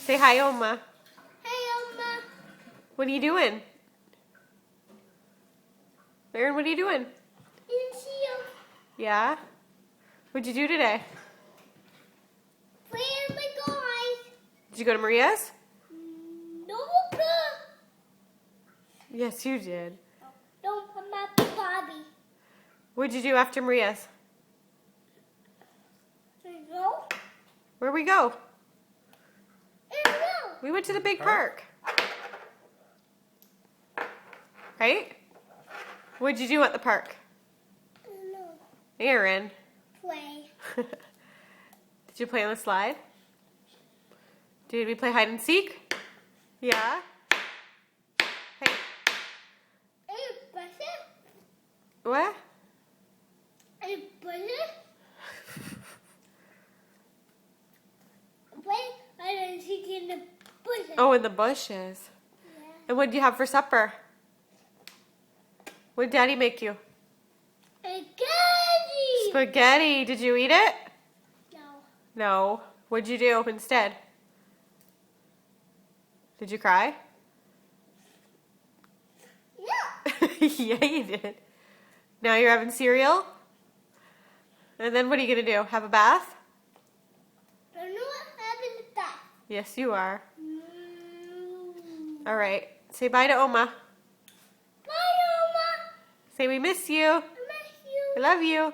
Say hi, Oma. Hey, Oma. What are you doing? Aaron, what are you doing? Didn't see you. Yeah? What'd you do today? Playing with my guys. Did you go to Maria's? No, Yes, you did. no, I'm not Bobby. What'd you do after Maria's? No, Where'd we go? no. We went to the big park. Right? What'd you do at the park? No, Aaron. play. Did you play on the slide? Did we play hide and seek? Yeah? Hey, Hey, Buster. what? Hey, Buster. Play hide and seek in the bushes. Oh, in the bushes. Yeah. And what did you have for supper? What did Daddy make you? Hey, Daddy. Spaghetti. Did you eat it? No. No. What'd you do instead? Did you cry? No. Yeah, you did. Now you're having cereal? And then what are you going to do? Have a bath? I don't know what happened to that. Yes, you are. Mm. All right. Say bye to Oma. Bye, Oma. Say we miss you. I miss you. I love you.